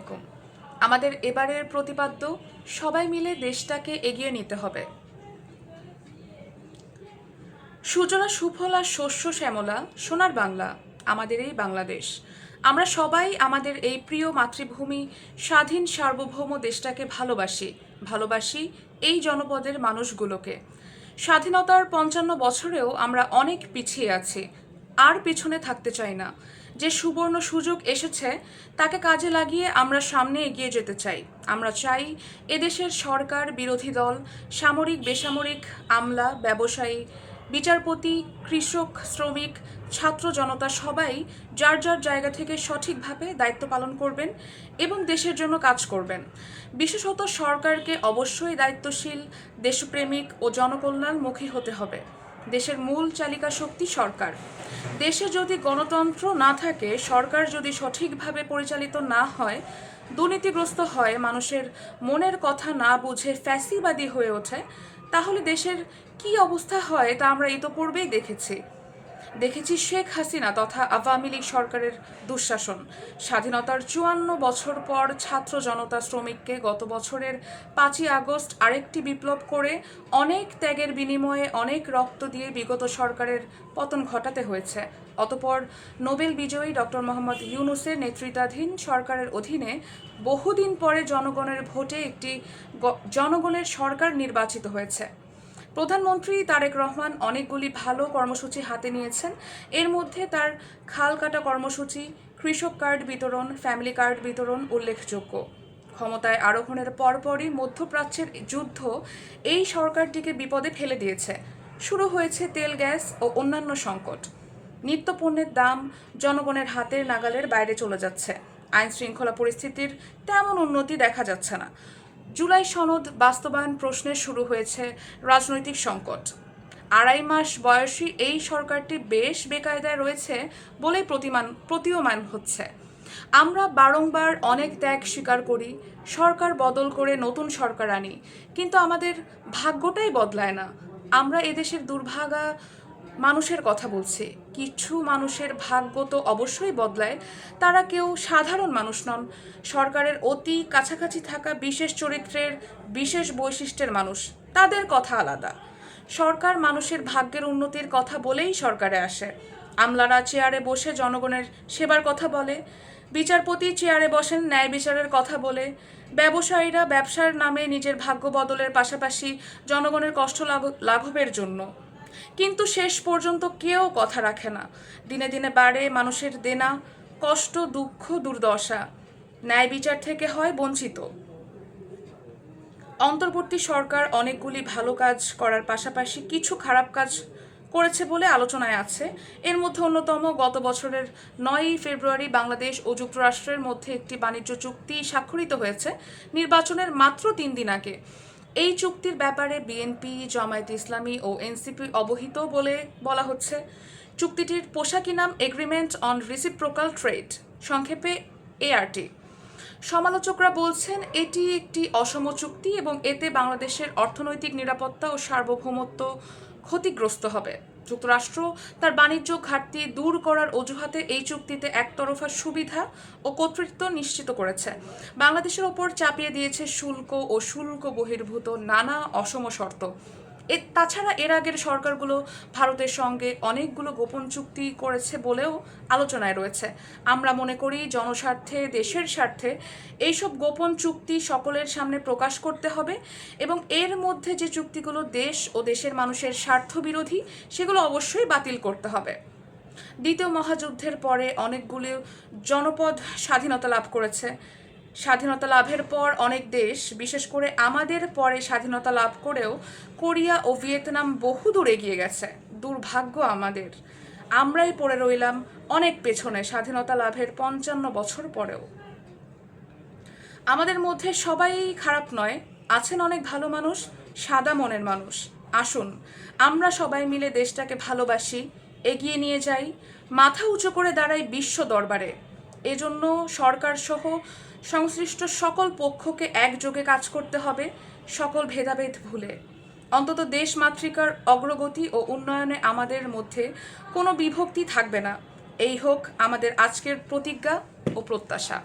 আলাইকুম। আমাদের এবারের প্রতিপাদ্য সবাই মিলে দেশটাকে এগিয়ে নিতে হবে। সুজলা সুফলা শস্য শ্যামলা সোনার বাংলা আমাদের এই বাংলাদেশ। আমরা সবাই আমাদের এই প্রিয় মাতৃভূমি স্বাধীন সার্বভৌম দেশটাকে ভালোবাসি এই জনপদের মানুষগুলোকে। স্বাধীনতার ৫৫ বছরেও আমরা অনেক পিছিয়ে আছি, আর পিছনে থাকতে চাই না। যে সুবর্ণ সুযোগ এসেছে তাকে কাজে লাগিয়ে আমরা সামনে এগিয়ে যেতে চাই। আমরা চাই এদেশের সরকার, বিরোধী দল, সামরিক বেসামরিক, আমলা, ব্যবসায়ী, বিচারপতি, কৃষক, শ্রমিক, ছাত্র জনতা সবাই যার যার জায়গা থেকে সঠিকভাবে দায়িত্ব পালন করবেন এবং দেশের জন্য কাজ করবেন। বিশেষত সরকারকে অবশ্যই দায়িত্বশীল, দেশপ্রেমিক ও জনকল্যাণমুখী হতে হবে। দেশের মূল চালিকা শক্তি সরকার। দেশে যদি গণতন্ত্র না থাকে, সরকার যদি সঠিকভাবে পরিচালিত না হয়, দুর্নীতিগ্রস্ত হয়, মানুষের মনের কথা না বুঝে ফ্যাসিবাদী হয়ে ওঠে, তাহলে দেশের কি অবস্থা হয় তা আমরা ইতোপূর্বেই দেখেছি। শেখ হাসিনা তথা আওয়ামী লীগ সরকারের দুঃশাসন। স্বাধীনতার ৫৪ বছর পর ছাত্র জনতা শ্রমিককে গত বছরের ৫ই আগস্ট আরেকটি বিপ্লব করে অনেক ত্যাগের বিনিময়ে অনেক রক্ত দিয়ে বিগত সরকারের পতন ঘটাতে হয়েছে। অতঃপর নোবেল বিজয়ী ডক্টর মোহাম্মদ ইউনূসের নেতৃত্বাধীন সরকারের অধীনে বহুদিন পরে জনগণের ভোটে একটি জনগণের সরকার নির্বাচিত হয়েছে। প্রধানমন্ত্রী তারেক রহমান অনেকগুলি ভালো কর্মসূচি হাতে নিয়েছেন। এর মধ্যে তার খাল কাটা কর্মসূচি, কৃষক কার্ড বিতরণ, ফ্যামিলি কার্ড বিতরণ উল্লেখযোগ্য। ক্ষমতায় আরোহণের পরপরই মধ্যপ্রাচ্যের যুদ্ধ এই সরকারটিকে বিপদে ফেলে দিয়েছে। শুরু হয়েছে তেল, গ্যাস ও অন্যান্য সংকট। নিত্যপণ্যের দাম জনগণের হাতের নাগালের বাইরে চলে যাচ্ছে। আইন শৃঙ্খলা পরিস্থিতির তেমন উন্নতি দেখা যাচ্ছে না। জুলাই সনদ বাস্তবায়ন প্রশ্নে শুরু হয়েছে রাজনৈতিক সংকট। ২.৫ মাস বয়সী এই সরকারটি বেশ বেকায়দায় রয়েছে বলেই প্রতীয়মান হচ্ছে। আমরা বারংবার অনেক ত্যাগ স্বীকার করি, সরকার বদল করে নতুন সরকার আনি, কিন্তু আমাদের ভাগ্যটাই বদলায় না। আমরা এদেশের দুর্ভাগা মানুষের কথা বলছি। কিছু মানুষের ভাগ্য তো অবশ্যই বদলায়, তারা কেউ সাধারণ মানুষ নন, সরকারের অতি কাছাকাছি থাকা বিশেষ চরিত্রের, বিশেষ বৈশিষ্ট্যের মানুষ। তাদের কথা আলাদা। সরকার মানুষের ভাগ্যের উন্নতির কথা বলেই সরকারে আসে। আমলারা চেয়ারে বসে জনগণের সেবার কথা বলে, বিচারপতি চেয়ারে বসেন ন্যায় বিচারের কথা বলে, ব্যবসায়ীরা ব্যবসার নামে নিজের ভাগ্য বদলের পাশাপাশি জনগণের কষ্ট লাঘবের জন্য। কিন্তু শেষ পর্যন্ত কেউ কথা রাখে না। দিনে দিনে বাড়ে মানুষের দেনা, কষ্ট, দুঃখ, দুর্দশা। ন্যায় বিচার থেকে হয় বঞ্চিত। অন্তর্বর্তী সরকার অনেকগুলি ভালো কাজ করার পাশাপাশি কিছু খারাপ কাজ করেছে বলে আলোচনায় আছে। এর মধ্যে অন্যতম গত বছরের ৯ই ফেব্রুয়ারি বাংলাদেশ ও যুক্তরাষ্ট্রের মধ্যে একটি বাণিজ্য চুক্তি স্বাক্ষরিত হয়েছে নির্বাচনের মাত্র ৩ দিন আগে। এই চুক্তির ব্যাপারে বিএনপি, জামায়াতে ইসলামী ও এনসিপি অবহিত বলে বলা হচ্ছে। চুক্তিটির পোশাকি নাম এগ্রিমেন্ট অন রিসিপ্রোকাল ট্রেড, সংক্ষেপে এআরটি। সমালোচকরা বলছেন এটি একটি অসম চুক্তি এবং এতে বাংলাদেশের অর্থনৈতিক নিরাপত্তা ও সার্বভৌমত্ব ক্ষতিগ্রস্ত হবে। যুক্তরাষ্ট্র তার বাণিজ্য ঘাটতি দূর করার অজুহাতে এই চুক্তিতে একতরফা সুবিধা ও কর্তৃত্ব নিশ্চিত করেছে। বাংলাদেশের ওপর চাপিয়ে দিয়েছে শুল্ক ও শুল্ক বহির্ভূত নানা অসম শর্ত। তাছাড়া এর আগের সরকারগুলো ভারতের সঙ্গে অনেকগুলো গোপন চুক্তি করেছে বলেও আলোচনায় রয়েছে। আমরা মনে করি জনস্বার্থে, দেশের স্বার্থে এইসব গোপন চুক্তি সকলের সামনে প্রকাশ করতে হবে এবং এর মধ্যে যে চুক্তিগুলো দেশ ও দেশের মানুষের স্বার্থ বিরোধী সেগুলো অবশ্যই বাতিল করতে হবে। দ্বিতীয় মহাযুদ্ধের পরে অনেকগুলো জনপদ স্বাধীনতা লাভ করেছে। স্বাধীনতা লাভের পর অনেক দেশ, বিশেষ করে আমাদের পরে স্বাধীনতা লাভ করেও কোরিয়া ও ভিয়েতনাম বহুদূর এগিয়ে গেছে। দুর্ভাগ্য আমাদের, আমরাই পড়ে রইলাম অনেক পেছনে স্বাধীনতা লাভের ৫৫ বছর পরেও। আমাদের মধ্যে সবাই খারাপ নয়, আছেন অনেক ভালো মানুষ, সাদা মনের মানুষ। আসুন আমরা সবাই মিলে দেশটাকে ভালোবাসি, এগিয়ে নিয়ে যাই, মাথা উঁচু করে দাঁড়াই বিশ্ব দরবারে। এজন্য সরকার সহ সংশ্লিষ্ট সকল পক্ষকে একযোগে কাজ করতে হবে, সকল ভেদাভেদ ভুলে। অন্তত দেশ মাতৃকার অগ্রগতি ও উন্নয়নে আমাদের মধ্যে কোনো বিভক্তি থাকবে না। এই হোক আমাদের আজকের প্রতিজ্ঞা ও প্রত্যাশা।